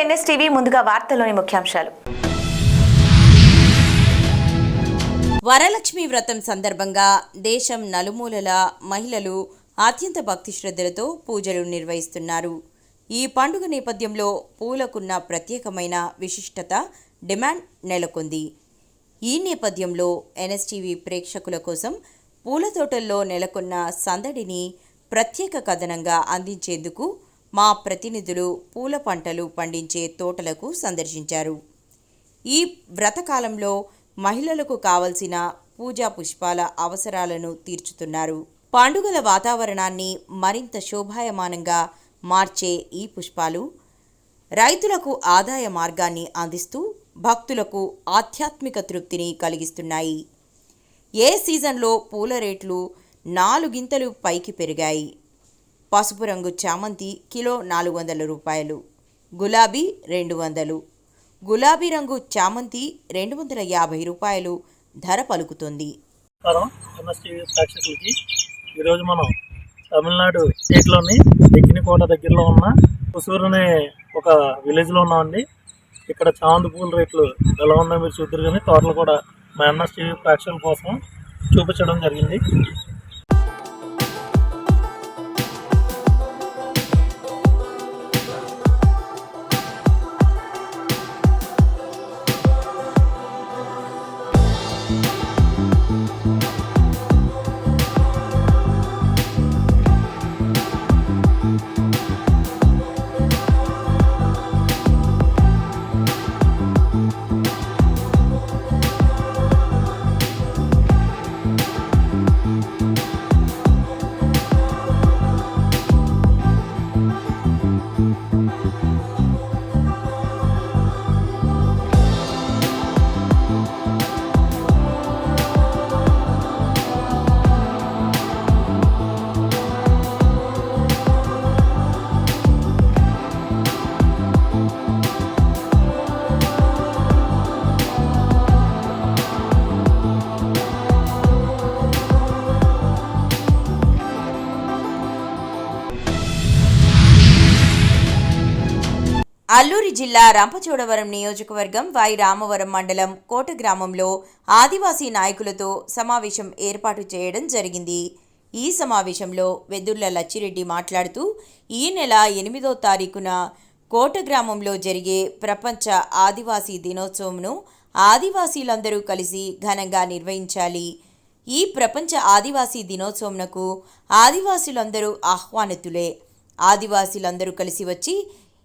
NSTV ముందుగా వార్తల్లోని ముఖ్యాంశాలు. వరలక్ష్మి వ్రతం సందర్భంగా దేశం నలుమూలల మహిళలు అత్యంత భక్తి శ్రద్ధలతో పూజలు నిర్వహిస్తున్నారు. ఈ పండుగ నేపథ్యంలో పూలకున్న ప్రత్యేకమైన విశిష్టత, డిమాండ్ నెలకొంది. ఈ నేపథ్యంలో ఎన్ఎస్టీవీ ప్రేక్షకుల కోసం పూల తోటల్లో నెలకొన్న సందడిని ప్రత్యేక కథనంగా అందించేందుకు మా ప్రతినిధులు పూల పంటలు పండించే తోటలకు సందర్శించారు. ఈ వ్రతకాలంలో మహిళలకు కావలసిన పూజా పుష్పాల అవసరాలను తీర్చుతున్నారు. పండుగల వాతావరణాన్ని మరింత శోభాయమానంగా మార్చే ఈ పుష్పాలు రైతులకు ఆదాయ మార్గాన్ని అందిస్తూ భక్తులకు ఆధ్యాత్మిక తృప్తిని కలిగిస్తున్నాయి. ఏ సీజన్లో పూల రేట్లు 4 పైకి పెరిగాయి. పసుపు రంగు చామంతి కిలో 400 రూపాయలు, గులాబీ 200, గులాబీ రంగు చామంతి 250 రూపాయలు ధర పలుకుతుంది. ఈరోజు మనం తమిళనాడు స్టేట్లోని దెక్కినికోట దగ్గరలో ఉన్న హుసూరు అనే ఒక విలేజ్లో ఉన్నామండి. ఇక్కడ చామంతి పూల రేట్లు ఎలా ఉన్నాయో మీరు చూద్దరు, కానీ తోటలు కూడా మా ఎన్ఎస్టీవీ ప్రేక్షకుల కోసం చూపించడం జరిగింది. అల్లూరి జిల్లా రంపచోడవరం నియోజకవర్గం వై రామవరం మండలం కోట గ్రామంలో ఆదివాసీ నాయకులతో సమావేశం ఏర్పాటు చేయడం జరిగింది. ఈ సమావేశంలో వెదుర్ల లచ్చిరెడ్డి మాట్లాడుతూ ఈ నెల 8వ తారీఖున కోట గ్రామంలో జరిగే ప్రపంచ ఆదివాసీ దినోత్సవంను ఆదివాసీలందరూ కలిసి ఘనంగా నిర్వహించాలి. ఈ ప్రపంచ ఆదివాసీ దినోత్సవంకు ఆదివాసీలందరూ ఆహ్వానితులే. ఆదివాసీలందరూ కలిసి వచ్చి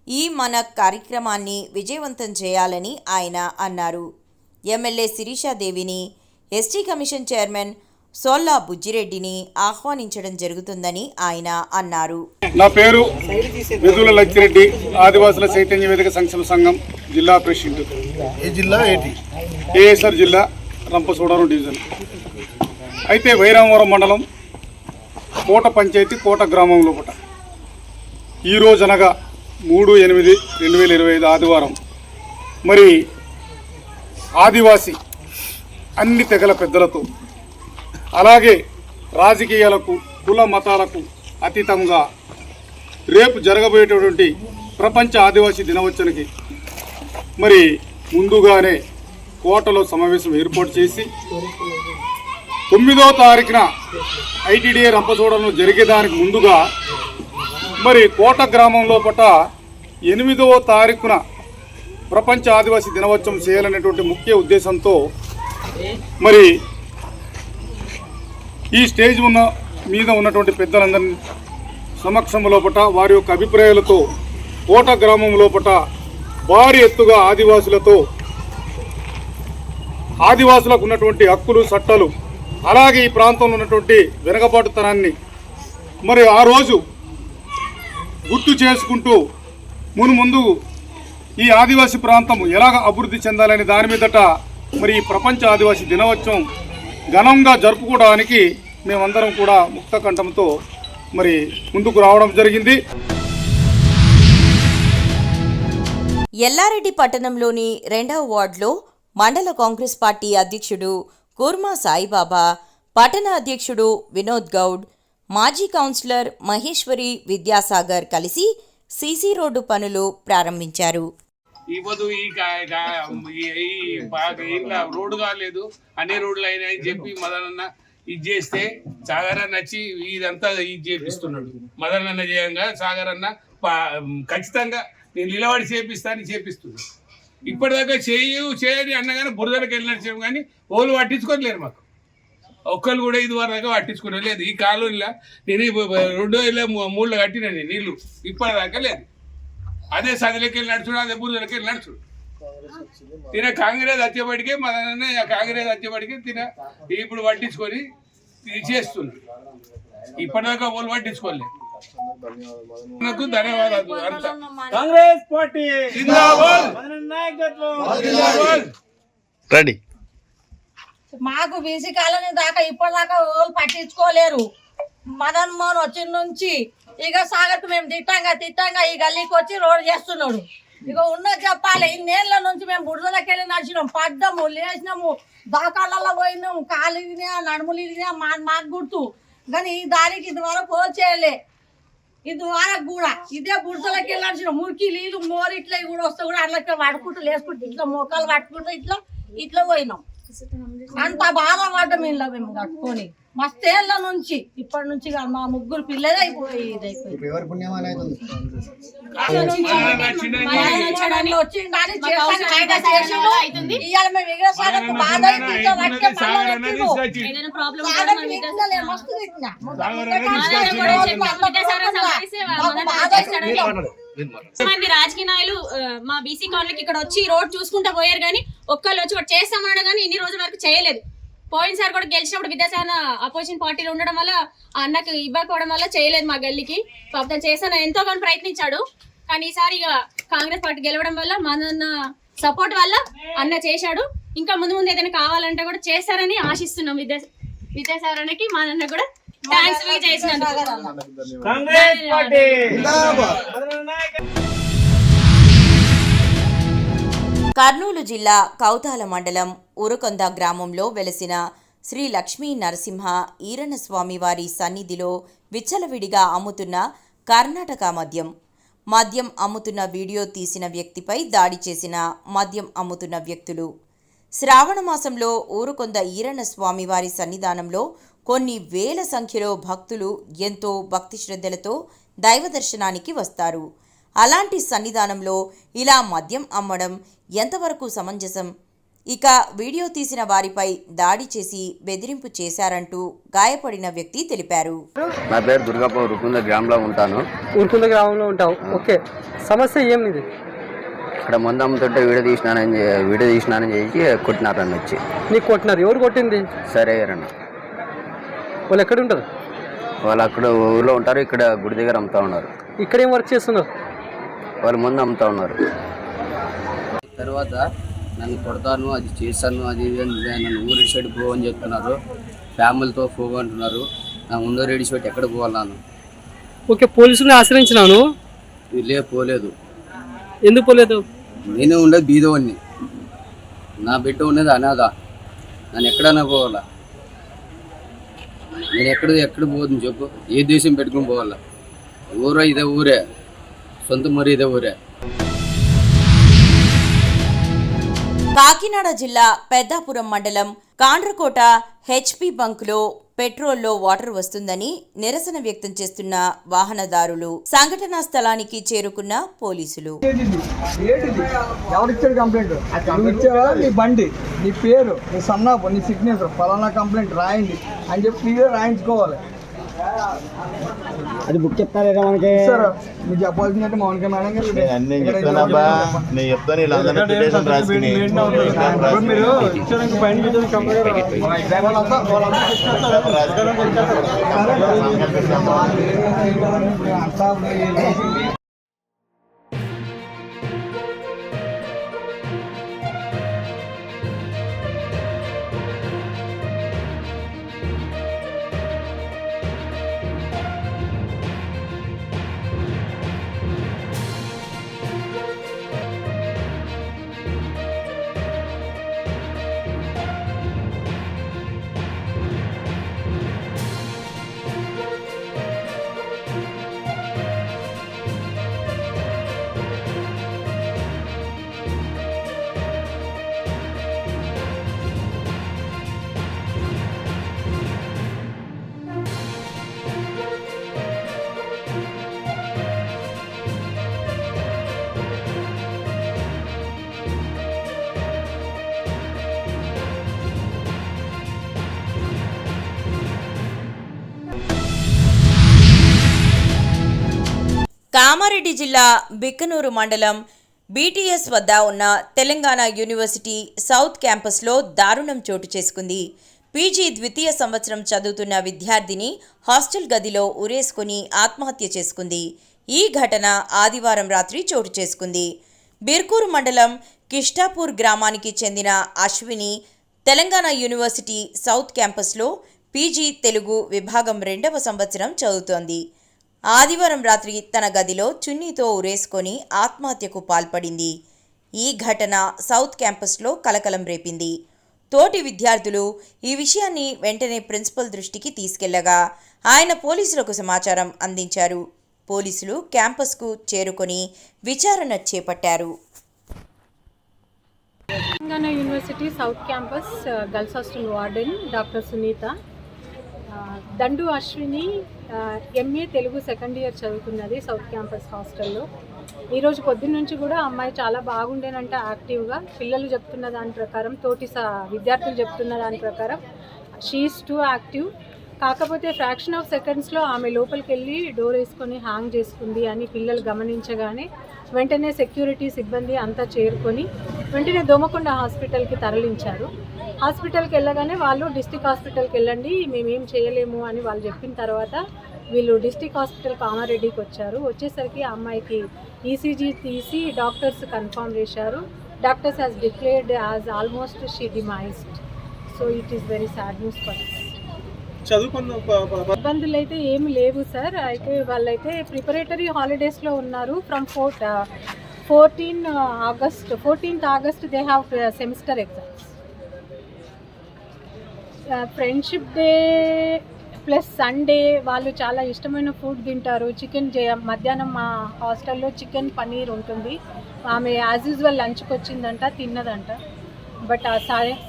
ఈ మన కార్యక్రమాన్ని విజయవంతం చేయాలని ఆయన అన్నారు. ఎమ్మెల్యే శిరీషాదేవిని, ఎస్టీ కమిషన్ చైర్మన్ సోల్లా బుజ్జిరెడ్డిని ఆహ్వానించడం జరుగుతుందని ఆయన అన్నారు. నా పేరు వెదుల లచ్చిరెడ్డి, ఆదివాసుల చైతన్య వేదిక సంక్షేమ సంఘం జిల్లా ప్రెసిడెంట్. ఏ జిల్లా ఏంటి? ఏఎస్ఆర్ జిల్లా, రంపచోడవరం డివిజన్. అయితే వైరామవరం మండలం కోట పంచాయతీ కోట గ్రామం లోపల ఈరోజు అనగా 3/8/2025 ఆదివారం మరి ఆదివాసీ అన్ని తెగల పెద్దలతో, అలాగే రాజకీయాలకు కుల మతాలకు అతీతంగా రేపు జరగబోయేటటువంటి ప్రపంచ ఆదివాసీ దినోత్సవానికి మరి ముందుగానే కోటలో సమావేశం ఏర్పాటు చేసి 9వ తారీఖున ఐటీడీఏ రంపచోడవరంలో జరిగేదానికి ముందుగా మరి కోట గ్రామం లోపల 8వ తారీఖున ప్రపంచ ఆదివాసీ దినోత్సవం చేయాలనేటువంటి ముఖ్య ఉద్దేశంతో మరి ఈ స్టేజ్ మీద ఉన్నటువంటి పెద్దలందరినీ సమక్షం లోపల వారి యొక్క అభిప్రాయాలతో కోట గ్రామం లోపల భారీ ఎత్తుగా ఆదివాసులకు ఉన్నటువంటి హక్కులు, చట్టాలు, అలాగే ఈ ప్రాంతంలో ఉన్నటువంటి వెనకబాటుతనాన్ని మరి ఆ రోజు గుర్తు చేసుకుంటూ ముందు ఈ ఆదివాసీ ప్రాంతం ఎలాగ అభివృద్ధి చెందాలని దాని మీదట మరి ఈ ప్రపంచ ఆదివాసీ దినోత్సవం ఘనంగా జరుపుకోవడానికి మేమందరం కూడా ముక్త కంఠంతో మరి ముందుకు రావడం జరిగింది. ఎల్లారెడ్డి పట్టణంలోని 2వ వార్డులో మండల కాంగ్రెస్ పార్టీ అధ్యక్షుడు కూర్మా సాయిబాబా, పట్టణ అధ్యక్షుడు వినోద్ గౌడ్, మాజీ కౌన్సిలర్ మహేశ్వరి విద్యాసాగర్ కలిసి సీసీ రోడ్డు పనులు ప్రారంభించారు. ఇప్పుడు ఇలా రోడ్డు కాలేదు, అన్ని రోడ్లు అయినాయని చెప్పి మదనన్న ఇది చేస్తే సాగర్ అన్న వచ్చి ఇదంతా ఇది చేపిస్తున్నాడు. మదనన్న చేయంగా సాగర్ అన్న ఖచ్చితంగా నేను నిలబడి చేపిస్తున్నాడు. ఇప్పటిదాకా చేయని అన్నగానే బురదలకు వెళ్ళినట్టు కానీ ఓళ్ళు పట్టించుకోలేరు. మాకు ఒక్కళ్ళు కూడా ఇది వరకు పట్టించుకోవడం లేదు. ఈ కాలంలో నేను 2003లో కట్టినండి నీళ్లు, ఇప్పటిదాకా లేదు. అదే సదిలోకి వెళ్ళి నడుచుడు, అదే బురదలకి వెళ్ళి నడుచుడు. తిన కాంగ్రెస్ వచ్చేపటికే కాంగ్రెస్ వచ్చేపటికే ఇప్పుడు పట్టించుకొని చేస్తున్నాడు. ఇప్పటిదాకా వాళ్ళు పట్టించుకోలేదు. నాకు ధన్యవాదాలు. కాంగ్రెస్ పార్టీ జిందాబాద్. రెడీ. మాకు బీసీ కాలనీ దాకా ఇప్పటిదాకా వాళ్ళు పట్టించుకోలేరు. మదన్ మోహన్ వచ్చిన నుంచి ఇక సాగర్కు మేము తిట్టంగా ఈ గల్లీకి వచ్చి రోడ్ చేస్తున్నాడు. ఇక ఉన్నది చెప్పాలి, ఇన్నేళ్ల నుంచి మేము బురదలకి వెళ్ళి నడిచినాం, పడ్డాము, లేచినాము, దాకాలలో పోయినాము, కాలు ఇరిగినా, నడుములు ఇరిగినా మాకు గుర్తు. కానీ ఈ దానికి ఇదివరకు చేయలే. ఇదివరకు కూడా ఇదే బురదలకి వెళ్ళి నడిచినాం. మురికి నీళ్ళు మోరు ఇట్లా కూడా వస్తే కూడా అట్లా పడుకుంటూ లేసుకుంటూ ఇట్లా మోకాలు పట్టుకుంటూ ఇట్లా పోయినాం. అంత బాధపడ్డాం ఇంట్లో మేము కట్టుకొని మస్తేళ్ల నుంచి. ఇప్పటి నుంచి మా ముగ్గురు పిల్లలే అయిపోయి మంది రాజకీయ నాయకులు మా బీసీ కాలనీకి ఇక్కడ వచ్చి రోడ్ చూసుకుంటూ పోయారు, కానీ ఒక్కళ్ళు వచ్చి ఒకటి చేస్తామన్నాడు కానీ ఇన్ని రోజుల వరకు చేయలేదు. పోయినసారి కూడా గెలిచినప్పుడు విద్యాసాగర్ అపోజిషన్ పార్టీలో ఉండడం వల్ల అన్నకు ఇవ్వకపోవడం వల్ల చేయలేదు మా గల్లీకి. పాపం చేశాను, ఎంతో కొంత ప్రయత్నించాడు. కానీ ఈసారి ఇక కాంగ్రెస్ పార్టీ గెలవడం వల్ల మన సపోర్ట్ వల్ల అన్న చేశాడు. ఇంకా ముందు ఏదైనా కావాలంటే కూడా చేస్తారని ఆశిస్తున్నాం. విద్యాసాగర్ అన్నకి మా అన్న కూడా థ్యాంక్స్ చేసినందుకు. కాంగ్రెస్ పార్టీ కర్నూలు జిల్లా కౌతాల మండలం ఉరకొంద గ్రామంలో వెలసిన శ్రీ లక్ష్మీ నరసింహ ఈరన్నస్వామి వారి సన్నిధిలో విచ్చలవిడిగా అమ్ముతున్న కర్ణాటక మద్యం అమ్ముతున్న వీడియో తీసిన వ్యక్తిపై దాడి చేసిన మద్యం అమ్ముతున్న వ్యక్తులు. శ్రావణ మాసంలో ఊరుకొంద ఈరన్నస్వామి వారి సన్నిధానంలో కొన్ని వేల సంఖ్యలో భక్తులు ఎంతో భక్తి శ్రద్ధలతో దైవ దర్శనానికి వస్తారు. అలాంటి సన్నిధానంలో ఇలా మద్యం అమ్మడం ఎంతవరకు సమంజసం? ఇక వీడియో తీసిన వారిపై దాడి చేసి బెదిరింపు చేశారంటూ గాయపడిన వ్యక్తి తెలిపారు. నా పేరు దుర్గాపూర్, ఉరుకుంద గ్రామంలో ఉంటాను. ఉరుకుంద గ్రామంలో ఉంటావు, ఓకే. సమస్య ఏమిది? ఇక్కడ మందు అమ్ముతుంటే వీడియో తీసినానని చేసి కొట్టినారని వచ్చి. నీకు కొట్టినారు? ఎవరు కొట్టింది? సరే అన్న. వాళ్ళు ఎక్కడ ఉంటారు? వాళ్ళు అక్కడ ఊళ్ళో ఉంటారు, ఇక్కడ గుడి దగ్గర అమ్ముతా ఉన్నారు. ఇక్కడ ఏం వర్క్ చేస్తున్నారు? వాళ్ళు మందు అమ్ముతా ఉన్నారు. తర్వాత నన్ను కొడతాను, అది చేస్తాను, అది నన్ను ఊరి సైడ్ పో అని చెప్తున్నారు. ఫ్యామిలీతో పోగంటున్నారు. నా ముందు రెడీ పెట్టి ఎక్కడ పోవాలను. ఓకే, పోలీసులను ఆశ్రయించినాను. పోలేదు. ఎందుకు పోలేదు? నేనే ఉండేది బీదవాడిని, నా బిడ్డ ఉండేది అనాథ. నన్ను ఎక్కడైనా పోవాలా? నేను ఎక్కడ పోతుంది చెప్పు? ఏ దేశం పెట్టుకుని పోవాలా? ఊరే ఇదే ఊరే, సొంత మరి ఇదే ఊరే. కాకినాడ జిల్లా పెద్దాపురం మండలం కాండ్రకోట హెచ్పి బంకులో పెట్రోల్లో వాటర్ వస్తుందని నిరసన వ్యక్తం చేస్తున్న వాహనదారులు. సంఘటనా స్థలానికి చేరుకున్న పోలీసులు. ఎవరిచ్చాడు కంప్లైంట్? నువ్వు ఇచ్చావా? నీ బండి, నీ పేరు, నీ సన్నాపు, నీ సిగ్నేచర్, ఫలానా కంప్లైంట్ రాయండి అని చెప్పి క్లియర్ రాయించుకోవాలి. అది బుక్ చెప్తారా మనకి? సార్ మీకు చెప్పాల్సిందంటే మౌనిక మేడం గారు మీరు అంతా కామారెడ్డి జిల్లా బిక్కనూరు మండలం BTS వద్ద ఉన్న తెలంగాణ యూనివర్సిటీ సౌత్ క్యాంపస్లో దారుణం చోటు చేసుకుంది. పీజీ ద్వితీయ సంవత్సరం చదువుతున్న విద్యార్థిని హాస్టల్ గదిలో ఉరేసుకుని ఆత్మహత్య చేసుకుంది. ఈ ఘటన ఆదివారం రాత్రి చోటు చేసుకుంది. బిర్కూరు మండలం కిష్టాపూర్ గ్రామానికి చెందిన అశ్విని తెలంగాణ యూనివర్సిటీ సౌత్ క్యాంపస్లో పీజీ తెలుగు విభాగం 2వ సంవత్సరం చదువుతోంది. ఆదివారం రాత్రి తన గదిలో చున్నీతో ఉరేసుకొని ఆత్మహత్యకు పాల్పడింది. ఈ ఘటన సౌత్ క్యాంపస్లో కలకలం రేపింది. తోటి విద్యార్థులు ఈ విషయాన్ని వెంటనే ప్రిన్సిపల్ దృష్టికి తీసుకెళ్లగా ఆయన పోలీసులకు సమాచారం అందించారు. పోలీసులు క్యాంపస్కు చేరుకొని విచారణ చేపట్టారు. Telangana university south campus girls hostel warden doctor Sunitha. Dandu Ashwini MA Telugu second year చదువుతున్నది సౌత్ క్యాంపస్ హాస్టల్లో. ఈరోజు పొద్దున్న నుంచి కూడా అమ్మాయి చాలా బాగుండేనంట యాక్టివ్గా. పిల్లలు చెప్తున్న దాని ప్రకారం, తోటి విద్యార్థులు చెప్తున్న దాని ప్రకారం షీఈస్ టూ యాక్టివ్. కాకపోతే ఫ్రాక్షన్ ఆఫ్ సెకండ్స్లో ఆమె లోపలికి వెళ్ళి డోర్ వేసుకొని హ్యాంగ్ చేసుకుంది అని పిల్లలు గమనించగానే వెంటనే సెక్యూరిటీ సిబ్బంది అంతా చేరుకొని వెంటనే దోమకొండ హాస్పిటల్కి తరలించారు. హాస్పిటల్కి వెళ్ళగానే వాళ్ళు డిస్టిక్ హాస్పిటల్కి వెళ్ళండి, మేమేం చేయలేము అని వాళ్ళు చెప్పిన తర్వాత వీళ్ళు డిస్టిక్ హాస్పిటల్ కామారెడ్డికి వచ్చారు. వచ్చేసరికి ఆ అమ్మాయికి ECG తీసి డాక్టర్స్ కన్ఫర్మ్ చేశారు. Doctors has declared as almost she demised. So it is very sad news for us. ఇబ్బందులు అయితే ఏమి లేవు సార్. అయితే వాళ్ళైతే ప్రిపరేటరీ హాలిడేస్లో ఉన్నారు. From 14th August they have semester exams. Friendship day plus Sunday వాళ్ళు చాలా ఇష్టమైన ఫుడ్ తింటారు. చికెన్ మధ్యాహ్నం మా హాస్టల్లో చికెన్ పన్నీర్ ఉంటుంది. ఆమె యాజ్ యూజువల్ లంచ్కి వచ్చిందంట, తిన్నదంట. బట్ ఆ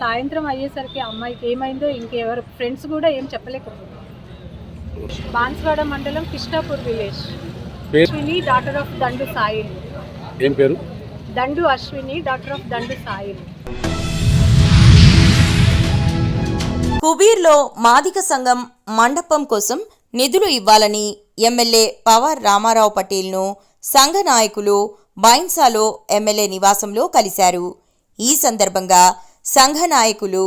సాయంత్రం అయ్యేసరికి అమ్మాయికి ఏమైందో ఇంకెవరు ఫ్రెండ్స్ కూడా ఏం చెప్పలేకపోతున్నారు. బాన్స్వాడ మండలం Kishtapur village. Ashwini daughter of Dandu soil. ఏం పేరు? దండు Ashwini daughter of Dandu soil. కుబీర్లో మాదిక సంఘం మండపం కోసం నిధులు ఇవ్వాలని ఎమ్మెల్యే పవార్ రామారావు పటేల్ను సంఘ నాయకులు బైన్సాలో ఎమ్మెల్యే నివాసంలో కలిశారు. ఈ సందర్భంగా సంఘ నాయకులు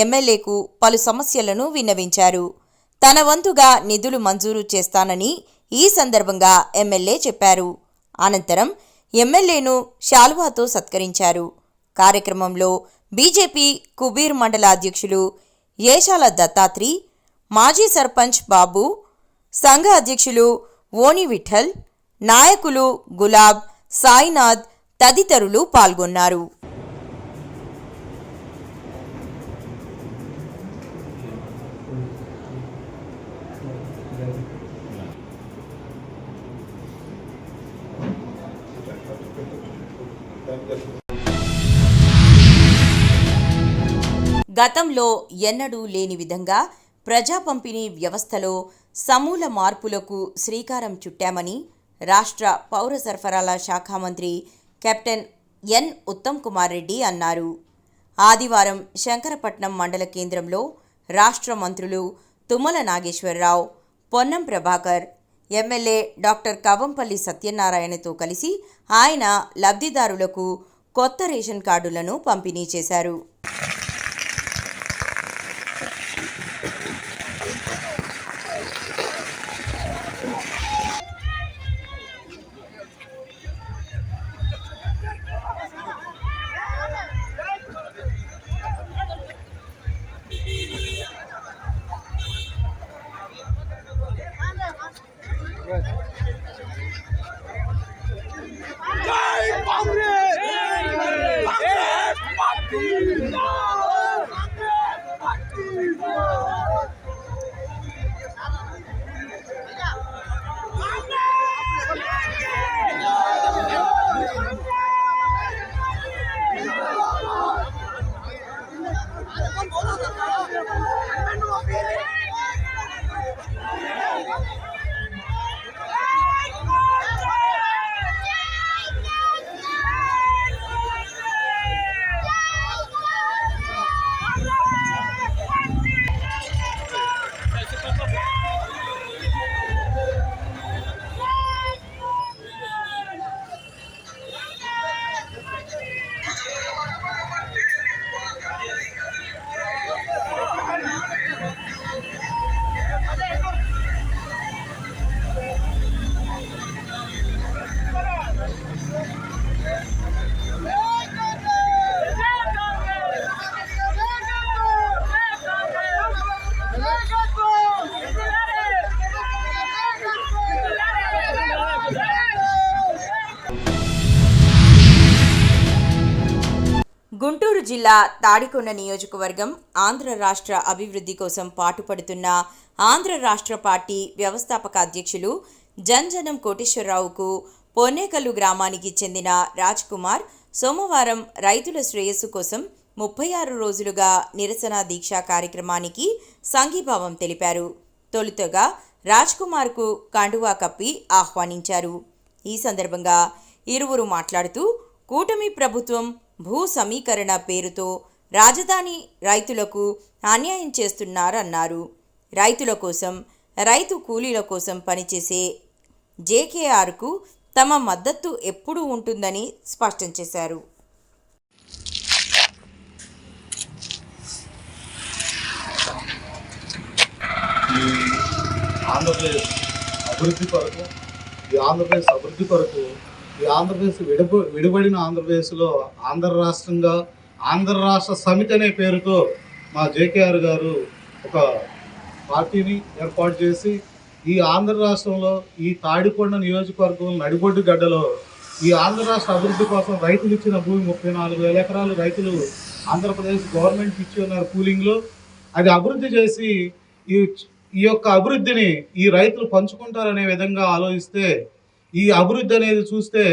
ఎమ్మెల్యేకు పలు సమస్యలను విన్నవించారు. తన వంతుగా నిధులు మంజూరు చేస్తానని ఈ సందర్భంగా ఎమ్మెల్యే చెప్పారు. అనంతరం ఎమ్మెల్యేను శాల్వాతో సత్కరించారు. కార్యక్రమంలో బీజేపీ కుబీర్ మండల అధ్యక్షులు ఏషాల దత్తాత్రి, మాజీ సర్పంచ్ బాబు, సంఘ అధ్యక్షులు ఓని విఠల్, నాయకులు గులాబ్, సాయినాథ్ తదితరులు పాల్గొన్నారు. గతంలో ఎన్నడూ లేని విధంగా ప్రజా పంపిణీ వ్యవస్థలో సమూల మార్పులకు శ్రీకారం చుట్టామని రాష్ట్ర పౌర సరఫరాల శాఖ మంత్రి కెప్టెన్ ఎన్ ఉత్తమ్ కుమార్ రెడ్డి అన్నారు. ఆదివారం శంకరపట్నం మండల కేంద్రంలో రాష్ట్ర మంత్రులు తుమ్మల నాగేశ్వరరావు, పొన్నం ప్రభాకర్, ఎమ్మెల్యే డాక్టర్ కవంపల్లి సత్యనారాయణతో కలిసి ఆయన లబ్ధిదారులకు కొత్త రేషన్ కార్డులను పంపిణీ చేశారు. Jai Congress! Jai Congress! జిల్లా తాడికొండ నియోజకవర్గం ఆంధ్ర రాష్ట్ర అభివృద్ధి కోసం పాటుపడుతున్న ఆంధ్ర రాష్ట్ర పార్టీ వ్యవస్థాపక అధ్యక్షులు జంజనం కోటేశ్వరరావుకు పొన్నేకల్లు గ్రామానికి చెందిన రాజ్ కుమార్ సోమవారం రైతుల శ్రేయస్సు కోసం 36 రోజులుగా నిరసన దీక్షా కార్యక్రమానికి సంఘీభావం తెలిపారు. తొలుతగా రాజ్ కుమార్కు కండువా కప్పి ఆహ్వానించారు. ఈ సందర్భంగా ఇరువురు మాట్లాడుతూ కూటమి ప్రభుత్వం భూ సమీకరణ పేరుతో రాజధాని రైతులకు అన్యాయం చేస్తున్నారన్నారు. రైతుల కోసం, రైతు కూలీల కోసం పనిచేసే జేకేఆర్కు తమ మద్దతు ఎప్పుడూ ఉంటుందని స్పష్టం చేశారు. ఆంధ్రప్రదేశ్ అభివృద్ధి కొరకు ఈ ఆంధ్రప్రదేశ్ విడిబడిన ఆంధ్రప్రదేశ్లో ఆంధ్ర రాష్ట్రంగా ఆంధ్ర రాష్ట్ర సమితి అనే పేరుతో మా జేకేఆర్ గారు ఒక పార్టీని ఏర్పాటు చేసి ఈ ఆంధ్ర రాష్ట్రంలో ఈ తాడికొండ నియోజకవర్గం నడిబొడ్డు గడ్డలో ఈ ఆంధ్ర రాష్ట్ర అభివృద్ధి కోసం రైతులు ఇచ్చిన భూమి 34,000 ఎకరాలు రైతులు ఆంధ్రప్రదేశ్ గవర్నమెంట్కి ఇచ్చి ఉన్నారు కూలింగ్లో. అది అభివృద్ధి చేసి ఈ యొక్క అభివృద్ధిని ఈ రైతులు పంచుకుంటారనే విధంగా ఆలోచిస్తే ఈ అభివృద్ధి అనేది చూస్తే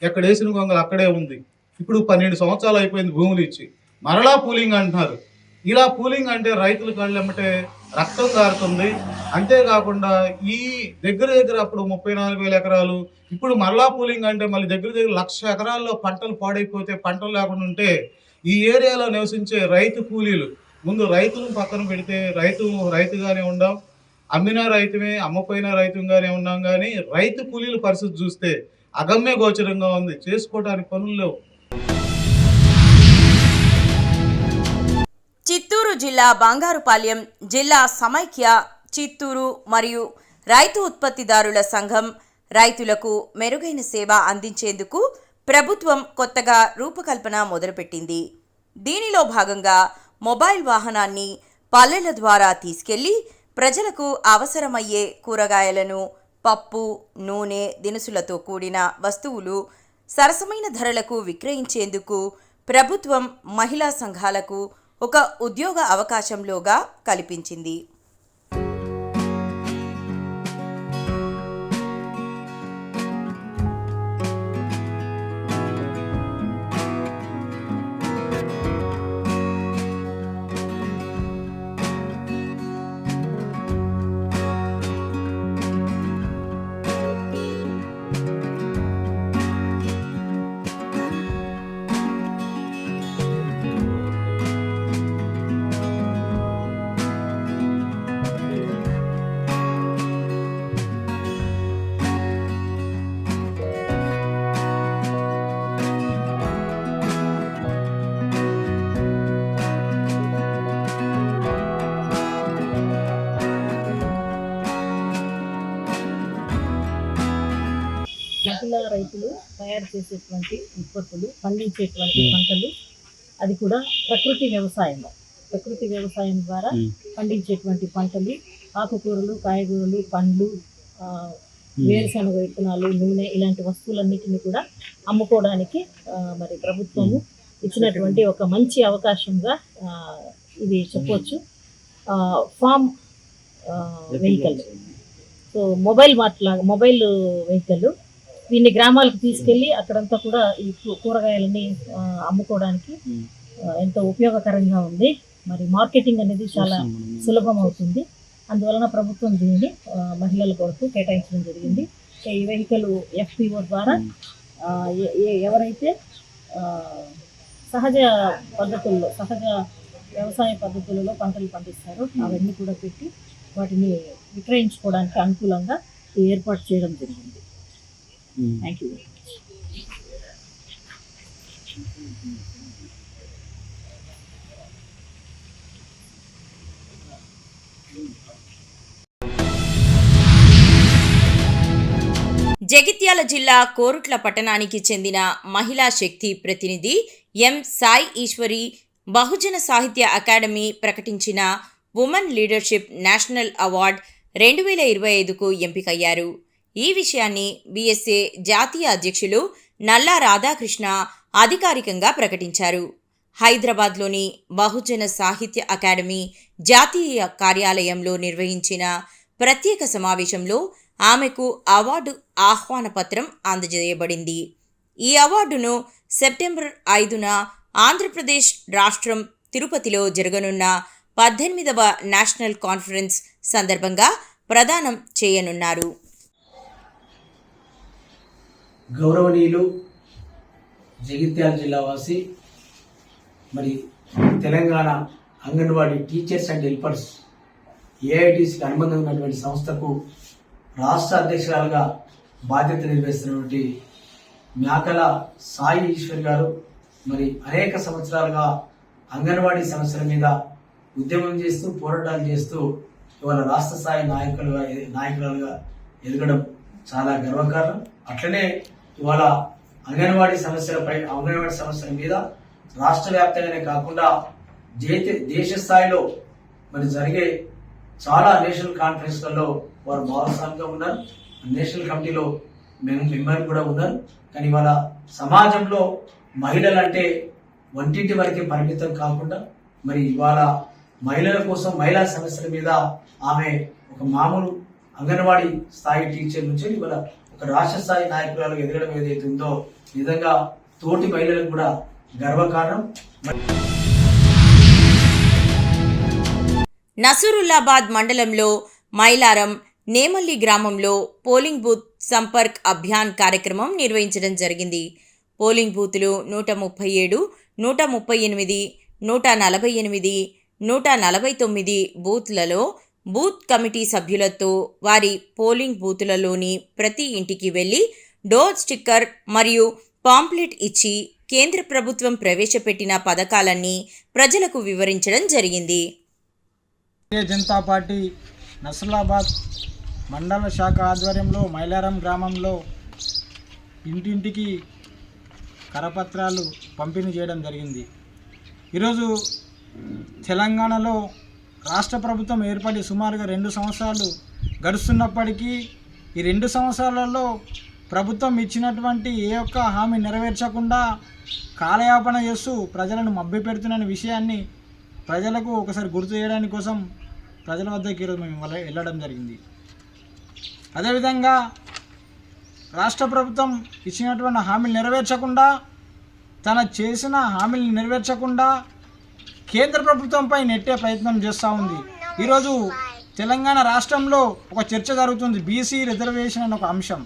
ఎక్కడ వేసిన గొంగలు అక్కడే ఉంది. ఇప్పుడు 12 సంవత్సరాలు అయిపోయింది భూములు ఇచ్చి, మరలా పూలింగ్ అంటున్నారు. ఇలా పూలింగ్ అంటే రైతుల కళ్ళెమ్మటే రక్తం కారుతుంది. అంతేకాకుండా ఈ దగ్గర అప్పుడు 34,000 ఎకరాలు, ఇప్పుడు మరలా పూలింగ్ అంటే మళ్ళీ దగ్గర 1,00,000 ఎకరాల్లో పంటలు పాడైపోతే, పంటలు లేకుండా ఉంటే ఈ ఏరియాలో నివసించే రైతు కూలీలు, ముందు రైతులను పక్కన పెడితే రైతుగానే ఉండాం, అమ్మినా రైతుమే, అమ్మపోయినా రైతుగానే ఉన్నాం. కానీ రైతు కూలీల పరిస్థితి చూస్తే అగమ్య గోచరంగా ఉంది. చేసుకోవడానికి పనులు లేవు. చిత్తూరు జిల్లా బంగారుపాలెం జిల్లా సమైక్య చిత్తూరు మరియు రైతు ఉత్పత్తిదారుల సంఘం రైతులకు మెరుగైన సేవ అందించేందుకు ప్రభుత్వం కొత్తగా రూపకల్పన మొదలుపెట్టింది. దీనిలో భాగంగా మొబైల్ వాహనాన్ని పల్లెల ద్వారా తీసుకెళ్లి ప్రజలకు అవసరమయ్యే కూరగాయలను, పప్పు, నూనె, దినుసులతో కూడిన వస్తువులు సరసమైన ధరలకు విక్రయించేందుకు ప్రభుత్వం మహిళా సంఘాలకు ఒక ఉద్యోగ అవకాశంలోగా కల్పించింది. మహిళా రైతులు తయారు చేసేటువంటి ఉత్పత్తులు, పండించేటువంటి పంటలు, అది కూడా ప్రకృతి వ్యవసాయం ద్వారా పండించేటువంటి పంటలు, ఆకుకూరలు, కాయగూరలు, పండ్లు, వేరుశనగ విత్తనాలు, నూనె, ఇలాంటి వస్తువులన్నిటిని కూడా అమ్ముకోవడానికి మరి ప్రభుత్వము ఇచ్చినటువంటి ఒక మంచి అవకాశంగా ఇది చెప్పవచ్చు. Farm vehicle, so mobile vehicle, దీన్ని గ్రామాలకు తీసుకెళ్ళి అక్కడంతా కూడా ఈ కూరగాయలని అమ్ముకోవడానికి ఎంతో ఉపయోగకరంగా ఉంది. మరి మార్కెటింగ్ అనేది చాలా సులభం అవుతుంది. అందువలన ప్రభుత్వం దీన్ని మహిళల కొరకు కేటాయించడం జరిగింది. ఈ వెహికల్ FPO ద్వారా ఎవరైతే సహజ వ్యవసాయ పద్ధతులలో పంటలు పండిస్తారో అవన్నీ కూడా పెట్టి వాటిని విక్రయించుకోవడానికి అనుకూలంగా ఏర్పాటు చేయడం జరిగింది. Thank you very much. Jagtial జిల్లా కోరుట్ల పట్టణానికి చెందిన మహిళా శక్తి ప్రతినిధి ఎం సాయి ఈశ్వరి బహుజన సాహిత్య అకాడమీ ప్రకటించిన ఉమెన్ లీడర్షిప్ నేషనల్ అవార్డ్ 2025కు ఎంపికయ్యారు. ఈ విషయాన్ని BSA జాతీయ అధ్యక్షులు నల్లా రాధాకృష్ణ అధికారికంగా ప్రకటించారు. హైదరాబాద్లోని బహుజన సాహిత్య అకాడమీ జాతీయ కార్యాలయంలో నిర్వహించిన ప్రత్యేక సమావేశంలో ఆమెకు అవార్డు ఆహ్వాన పత్రం అందజేయబడింది. ఈ అవార్డును సెప్టెంబర్ 5న ఆంధ్రప్రదేశ్ రాష్ట్రం తిరుపతిలో జరగనున్న 18వ నేషనల్ కాన్ఫరెన్స్ సందర్భంగా ప్రదానం చేయనున్నారు. గౌరవనీయులు జగిత్యాల జిల్లా వాసి మరి Telangana anganwadi teachers and helpers ఏఐటీసీకి అనుబంధంగా ఉన్నటువంటి సంస్థకు రాష్ట్ర అధ్యక్షురాలుగా బాధ్యత నిర్వహిస్తున్నటువంటి మేకల సాయి ఈశ్వర్ గారు మరి అనేక సంవత్సరాలుగా అంగన్వాడీ సమస్యల మీద ఉద్యమం చేస్తూ పోరాటాలు చేస్తూ ఇవాళ రాష్ట్ర స్థాయి నాయకురాలుగా ఎదగడం చాలా గర్వకారణం. అట్లనే ఇవాళ అంగన్వాడీ సమస్యల మీద రాష్ట్ర వ్యాప్తంగానే కాకుండా దేశ స్థాయిలో మరి జరిగే చాలా నేషనల్ కాన్ఫరెన్స్లలో వారు భాగస్వామిగా ఉన్నారు. నేషనల్ కమిటీలో మెంబర్ కూడా ఉన్నారు. కానీ ఇవాళ సమాజంలో మహిళలు అంటే వంటింటి వరకే పరిమితం కాకుండా మరి ఇవాళ మహిళల కోసం మహిళా సమస్యల మీద ఆమె ఒక మామూలు అంగన్వాడీ స్థాయి టీచర్ నుంచి ఇవాళ ఒక రాష్ట్ర స్థాయి నాయకురాలు ఎదగడం ఏదైతే ఉందో నిజంగా తోటి మహిళలకు కూడా గర్వకారణం. నసరుల్లాబాద్ మండలంలో మైలారం నేమల్లి గ్రామంలో పోలింగ్ బూత్ సంపర్క్ అభియాన్ కార్యక్రమం నిర్వహించడం జరిగింది. పోలింగ్ బూతులు 137, 138, 148, 149 బూత్లలో బూత్ కమిటీ సభ్యులతో వారి పోలింగ్ బూతులలోని ప్రతి ఇంటికి వెళ్లి డోర్ స్టిక్కర్ మరియు పాంప్లెట్ ఇచ్చి కేంద్ర ప్రభుత్వం ప్రవేశపెట్టిన పథకాలన్నీ ప్రజలకు వివరించడం జరిగింది. భారతీయ జనతా పార్టీ నసరుల్లాబాద్ మండల శాఖ ఆధ్వర్యంలో మైలారం గ్రామంలో ఇంటింటికి కరపత్రాలు పంపిణీ చేయడం జరిగింది. ఈరోజు తెలంగాణలో రాష్ట్ర ప్రభుత్వం ఏర్పడి సుమారుగా 2 సంవత్సరాలు గడుస్తున్నప్పటికీ ఈ 2 సంవత్సరాలలో ప్రభుత్వం ఇచ్చినటువంటి ఏ ఒక్క హామీ నెరవేర్చకుండా కాలయాపన చేస్తూ ప్రజలను మభ్యపెడుతున్న విషయాన్ని ప్రజలకు ఒకసారి గుర్తు చేయడానికి కోసం ప్రజల వద్దకు ఈరోజు మేము వెళ్ళడం జరిగింది. అదేవిధంగా రాష్ట్ర ప్రభుత్వం ఇచ్చినటువంటి హామీలు నెరవేర్చకుండా చేసిన హామీలను నెరవేర్చకుండా కేంద్ర ప్రభుత్వంపై నెట్టే ప్రయత్నం చేస్తూ ఉంది. ఈరోజు తెలంగాణ రాష్ట్రంలో ఒక చర్చ జరుగుతుంది, బీసీ రిజర్వేషన్ అనే ఒక అంశం.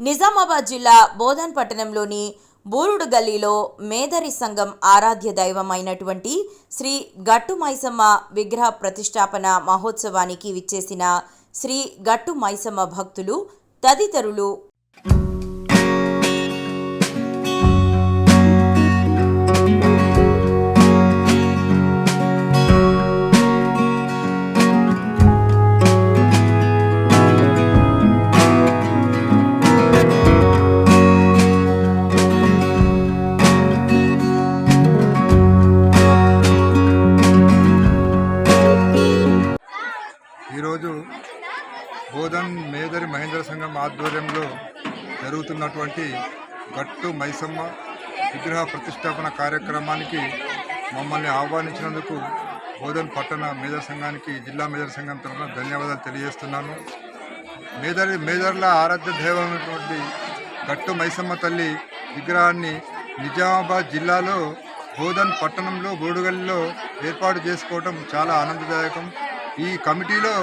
నిజామాబాద్ జిల్లా బోధన్ పట్టణంలోని బూరుడు గల్లీలో మేదరి సంఘం ఆరాధ్య దైవమైనటువంటి శ్రీ గట్టు మైసమ్మ విగ్రహ ప్రతిష్టాపన మహోత్సవానికి విచ్చేసిన శ్రీ గట్టు మైసమ్మ భక్తులు తదితరులు ఈరోజు బోధన్ మేదరి మహేంద్ర సంఘం ఆధ్వర్యంలో జరుగుతున్నటువంటి గట్టు మైసమ్మ విగ్రహ ప్రతిష్టాపన కార్యక్రమానికి మమ్మల్ని ఆహ్వానించినందుకు బోధన్ పట్టణ మేదర్ సంఘానికి జిల్లా మేదర్ సంఘం తరఫున ధన్యవాదాలు తెలియజేస్తున్నాను. మేదర్ల ఆరాధ్య దైవమైనటువంటి గట్టు మైసమ్మ తల్లి విగ్రహాన్ని నిజామాబాద్ జిల్లాలో బోధన్ పట్టణంలో బోడుగల్లిలో ఏర్పాటు చేసుకోవడం చాలా ఆనందదాయకం. ఈ కమిటీలో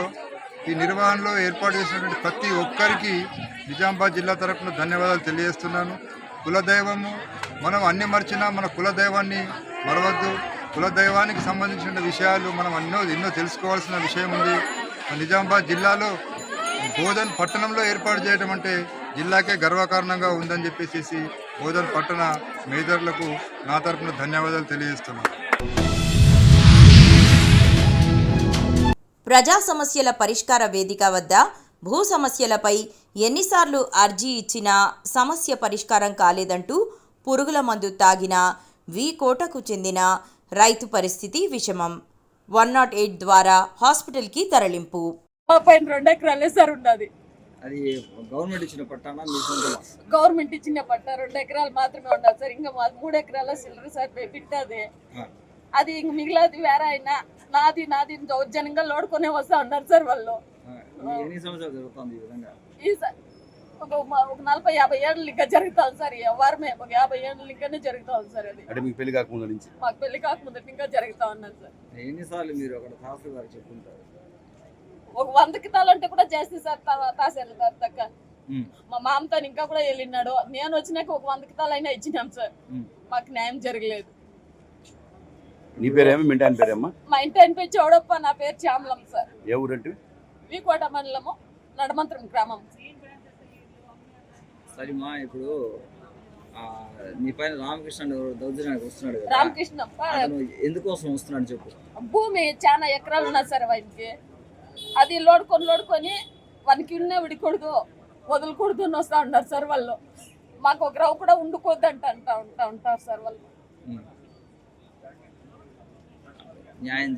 ఈ నిర్వహణలో ఏర్పాటు చేసినటువంటి ప్రతి ఒక్కరికి నిజామాబాద్ జిల్లా తరఫున ధన్యవాదాలు తెలియజేస్తున్నాను. కులదైవము మనం అన్ని మర్చినా మన కులదైవాన్ని మరవద్దు. కులదైవానికి సంబంధించిన విషయాలు మనం ఎన్నో తెలుసుకోవాల్సిన విషయం ఉంది. నిజామాబాద్ జిల్లాలో బోధన్ పట్టణంలో ఏర్పాటు చేయడం అంటే జిల్లాకే గర్వకారణంగా ఉందని చెప్పేసి బోధన్ పట్టణ మేజర్లకు నా తరఫున ధన్యవాదాలు తెలియజేస్తున్నాను. ప్రజా సమస్యల పరిష్కార వేదిక వద్ద భూ సమస్యలపై ఎన్నిసార్లు అర్జీ ఇచ్చినా సమస్య పరిష్కారం కాలేదంటూ పురుగుల మందు తాగిన వి కోటకు చెందిన రైతు పరిస్థితి విషమం. 108 ద్వారా హాస్పిటల్కి తరలింపు. పైన 2 ఎకరాలే సార్ ఉన్నది. అది గవర్నమెంట్ ఇచ్చిన పట్టానా మీ సొంతమా? గవర్నమెంట్ ఇచ్చిన పట్ట 2 ఎకరాలు మాత్రమే ఉండాలి సార్. ఇంకా 3 ఎకరాల సిల్లర్ సార్ పెట్టది. అది ఇంక మిగిలినది వేరే అయినా నాది దౌర్జన్యంగా లోడుకొనే వస్తా ఉన్నారు సార్ వాళ్ళు. ఎన్ని సంవత్సరాలు జరుగుతుంది ఈ విధంగా? ఈ సార్ ఒక 40-50 ఏళ్ళు ఇంకా జరుగుతుంది సార్. వారమే ఒక 50 ఏళ్ళు ఇంకానే జరుగుతుంది సార్. అది అంటే మీకు పెళ్లి కాకముందు నుంచి? మాకు పెళ్లి కాకముందు ఇంకా జరుగుతా ఉన్నది సార్. ఎన్నిసార్లు మీరు అక్కడ తహసీల్ గారు చెప్పుకుంటారు? ఒక 100 కితాలు అంటే కూడా చేస్తుంది సార్ తహసీల్దార్ దగ్గర. మా మామతో ఇంకా కూడా వెళ్ళినాడు. నేను వచ్చినాక ఒక 100 కితాలు అయినా ఇచ్చినాం సార్. మాకు న్యాయం జరగలేదు. నీ పేరేమో మీ ఇంటి పేరేమ్మా? మా ఇంటి ఆయన పేరు చౌడప్ప, నా పేరు శ్యామలం సార్. ఏ ఊరంటే? వీకోట మండలము, నడమంత్రం గ్రామం. సరేమా, ఇప్పుడు నీ పైన రామకృష్ణ దౌర్జన్యానికి వస్తున్నాడు కదా, రామకృష్ణ ఎందుకోసం వస్తున్నాడు చెప్పు. భూమి చాలా ఎకరాలు ఉన్నాయి సార్ వానికి. అది లోడుకొని వానికి ఉన్న విడికూడదు, వదలకూడదు అని వస్తూ ఉంటారు సార్ వాళ్ళు. మాకు ఒక రావు కూడా ఉండుకోద్దు అంటూ ఉంటారు సార్ వాళ్ళు. న్యాయం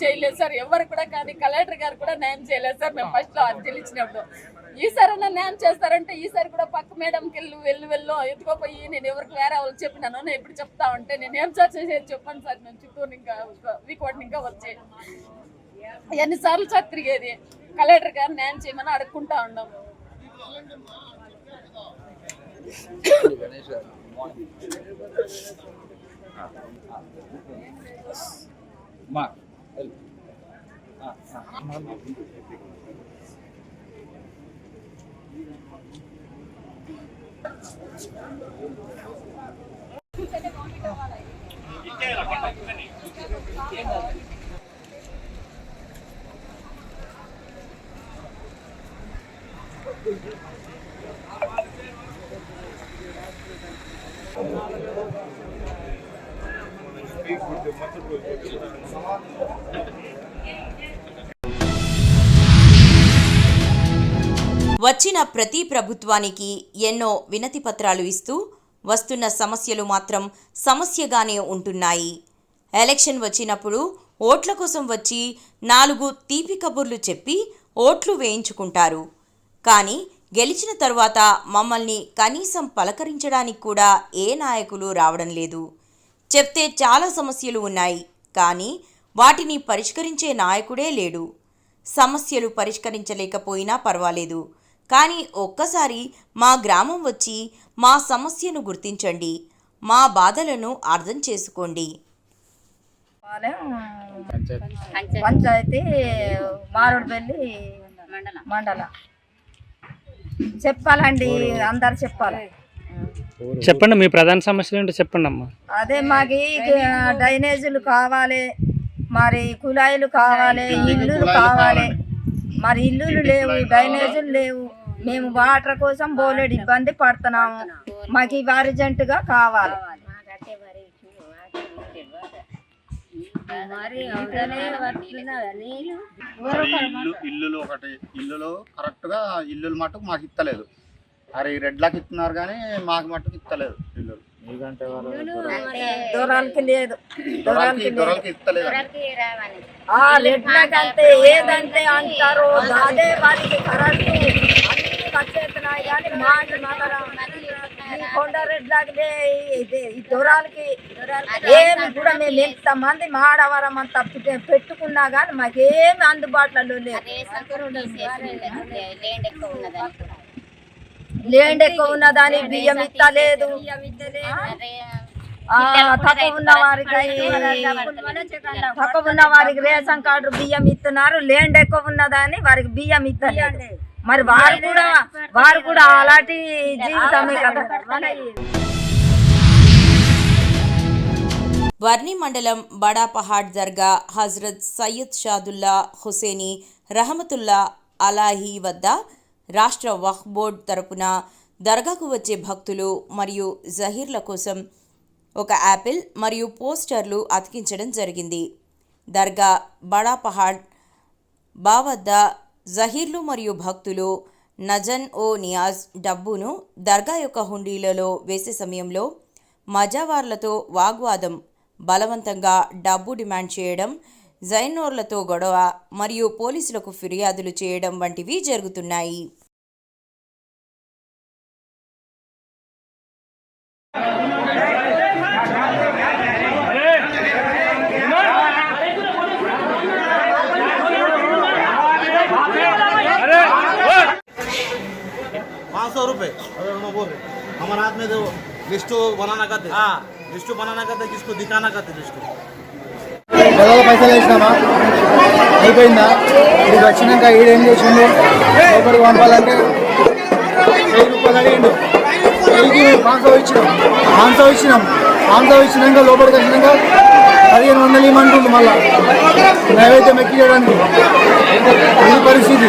చేయలేదు సార్ ఎవరు కూడా. కానీ కలెక్టర్ గారు కూడా న్యాయం చేయలేదు సార్. మేము ఫస్ట్ లో అర్జీలు ఇచ్చినప్పుడు ఈసారైనా న్యాయం చేస్తారంటే ఈసారి కూడా పక్క మేడంకి వెళ్ళు ఎత్తుకోపోయి నేను ఎవరికి వేరే వాళ్ళు చెప్పినాను. నేను ఎప్పుడు చెప్తా ఉంటే నేను ఏం సార్ చేసేది చెప్పండి సార్. నేను చుట్టూ ఇంకా వీకోటిని ఇంకా వచ్చి ఎన్నిసార్లు సార్ తిరిగేది. కలెక్టర్ గారు న్యాయం చేయమని అడుక్కుంటా ఉన్నాం. వచ్చిన ప్రతి ప్రభుత్వానికి ఎన్నో వినతి పత్రాలు ఇస్తూ వస్తున్న సమస్యలు మాత్రం సమస్యగానే ఉంటున్నాయి. ఎలక్షన్ వచ్చినప్పుడు ఓట్ల కోసం వచ్చి 4 తీపి కబుర్లు చెప్పి ఓట్లు వేయించుకుంటారు. కానీ గెలిచిన తరువాత మమ్మల్ని కనీసం పలకరించడానికి కూడా ఏ నాయకులు రావడం లేదు. చెప్తే చాలా సమస్యలు ఉన్నాయి, కానీ వాటిని పరిష్కరించే నాయకుడే లేడు. సమస్యలు పరిష్కరించలేకపోయినా పర్వాలేదు, కానీ ఒక్కసారి మా గ్రామం వచ్చి మా సమస్యను గుర్తించండి, మా బాధలను అర్థం చేసుకోండి. పంచాయతీ మారేడుపల్లి మండల చెప్పాలండి, అందరు చెప్పాలి. చెప్పండి, మీ ప్రధాన సమస్యలు ఏంటో చెప్పండి అమ్మా. అదే మాకి డ్రైనేజీలు కావాలి, మరి కుళాయిలు కావాలి, ఇల్లులు కావాలి. మరి ఇల్లులు లేవు, డ్రైనేజీలు లేవు. మేము వాటర్ కోసం బోలెడు ఇబ్బంది పడుతున్నాము. మాకు ఇవి అర్జెంటుగా కావాలి. ఇల్లులు ఒకటి ఇల్లులు కరెక్ట్గా ఇల్లులు మట్టుకు మాకు ఇస్తలేదు. అరే రెడ్లకి ఇస్తున్నారు కానీ మాకు మట్టుకు ఇస్తలేదు. ఇల్లులు దూరాలకి లేదు, దొరలకి ఇస్తలేదు. రెడ్లకంటే ఏదంటే అంటారు అదే వారికి కరెక్ట్ అన్ని వచ్చేస్తున్నాయి. కానీ మాకు మాత్రం కొండ రెడ్లకి ఈ దూరాలకి ఏమి కూడా మేము ఎంతమంది మాడవరం అంతా పెట్టుకున్నా కానీ మాకేమి అందుబాటులో లేదు. లేండ్ ఎక్కువ ఉన్నదని బియ్యం ఇస్తలేదు. తక్కువ ఉన్న వారికి రేషన్ కార్డు బియ్యం ఇస్తున్నారు. లేండ్ ఎక్కువ ఉన్నదని వారికి బియ్యం ఇస్తలేదు. మరి వారు కూడా అలాంటి జీవితమే కదా. వర్ని మండలం బడా పహాడ్ దర్గా హజరత్ సయ్యద్ షాదుల్లా హుసేని రహమతుల్లా అలాహీ వద్ద రాష్ట్ర వక్ఫ్ బోర్డ్ తరపున దర్గాకు వచ్చే భక్తులు మరియు జహీర్ల కోసం ఒక యాపిల్ మరియు పోస్టర్లు అతికించడం జరిగింది. దర్గా బడా పహాడ్ బా వద్ద జహీర్లు మరియు భక్తులు నజన్ ఓ నియాజ్ డబ్బును దర్గా యొక్క హుండీలలో వేసే సమయంలో మజావార్లతో వాగ్వాదం, బలవంతంగా డబ్బు డిమాండ్ చేయడం, జైనోర్లతో గొడవ మరియు పోలీసులకు ఫిర్యాదులు చేయడం వంటివి జరుగుతున్నాయి. ₹500 हमारे हाथ में लिस्ट बनाना कहते लिस्ट बनाना कहते किसको दिखाना कहते लिस्ट పైసలు వేసినామా అయిపోయిందా ఇది వచ్చినాక ఈడేం చేసిండు లోపలికి పంపాలంటే ₹1000 అడిగిండు 500 ఇచ్చినాక లోపలికి వచ్చినాక 1500 ఇమ్మంటుండు మళ్ళా నైవేద్యం ఎక్కి చేయడానికి ఈ పరిస్థితి.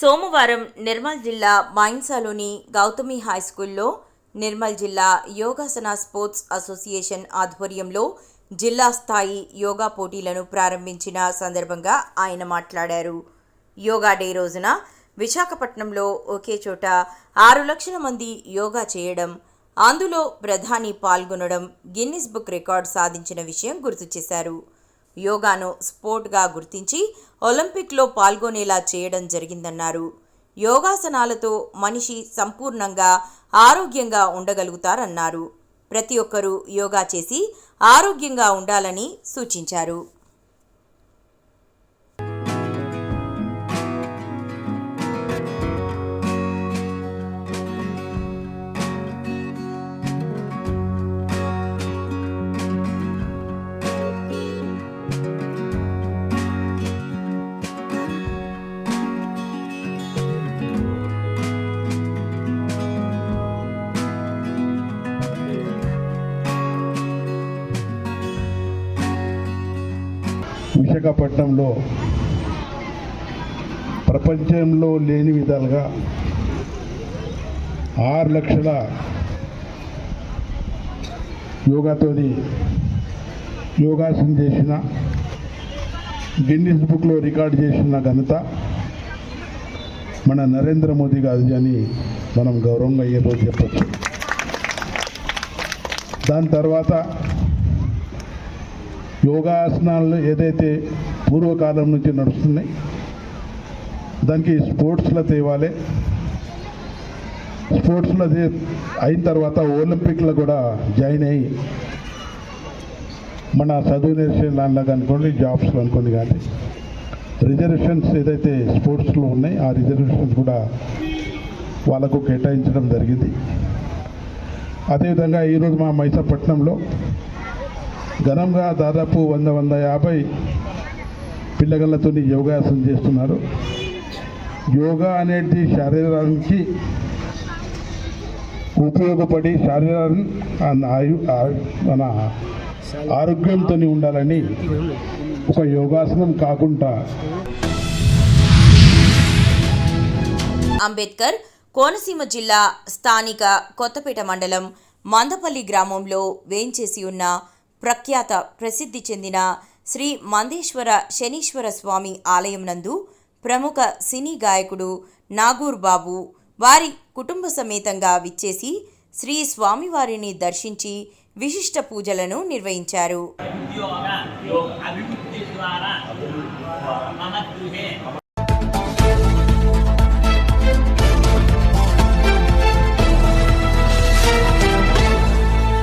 సోమవారం నిర్మల్ జిల్లా మైన్సాలోని గౌతమి హై స్కూల్లో నిర్మల్ జిల్లా యోగాసన స్పోర్ట్స్ అసోసియేషన్ ఆధ్వర్యంలో జిల్లా స్థాయి యోగా పోటీలను ప్రారంభించిన సందర్భంగా ఆయన మాట్లాడారు. యోగా డే రోజున విశాఖపట్నంలో ఒకే చోట 6 లక్షల మంది యోగా చేయడం, అందులో ప్రధాని పాల్గొనడం గిన్నిస్ బుక్ రికార్డ్ సాధించిన విషయం గుర్తు చేశారు. యోగాను స్పోర్ట్గా గుర్తించి ఒలింపిక్లో పాల్గొనేలా చేయడం జరిగిందన్నారు. యోగాసనాలతో మనిషి సంపూర్ణంగా ఆరోగ్యంగా ఉండగలుగుతారన్నారు. ప్రతి ఒక్కరూ యోగా చేసి ఆరోగ్యంగా ఉండాలని సూచించారు. విశాఖపట్నంలో ప్రపంచంలో లేని విధాలుగా 6 లక్షల యోగాతోని యోగాసనం చేసిన గిన్నిస్ బుక్లో రికార్డు చేసిన ఘనత మన నరేంద్ర మోదీ గారి అని మనం గౌరవంగా ఈరోజు చెప్పచ్చు. దాని తర్వాత యోగాసనాలు ఏదైతే పూర్వకాలం నుంచి నడుస్తున్నాయి దానికి స్పోర్ట్స్లో తేవాలి. స్పోర్ట్స్లో అయిన తర్వాత ఒలింపిక్లో కూడా జాయిన్ అయ్యి మన చదువు నేర్చే దానిలో అనుకోండి, జాబ్స్లో అనుకోండి, కానీ రిజర్వేషన్స్ ఏదైతే స్పోర్ట్స్లో ఉన్నాయి ఆ రిజర్వేషన్స్ కూడా వాళ్ళకు కేటాయించడం జరిగింది. అదేవిధంగా ఈరోజు మా మైసాపట్నంలో ఘనంగా దాదాపు 100-150 పిల్లగాళ్ళతో యోగాసనం చేస్తున్నారు. యోగా అనేది శరీరానికి ఉపయోగపడి శరీరాన్ని మన ఆరోగ్యంతో ఉండాలని ఒక యోగాసనం కాకుండా అంబేద్కర్ కోనసీమ జిల్లా స్థానిక కొత్తపేట మండలం మందపల్లి గ్రామంలో వేంచేసి ఉన్న ప్రఖ్యాత ప్రసిద్ధి చెందిన శ్రీ మందేశ్వర శనీశ్వర స్వామి ఆలయం నందు ప్రముఖ సినీ గాయకుడు నాగూర్ బాబు వారి కుటుంబ సమేతంగా విచ్చేసి శ్రీ స్వామివారిని దర్శించి విశిష్ట పూజలను నిర్వహించారు.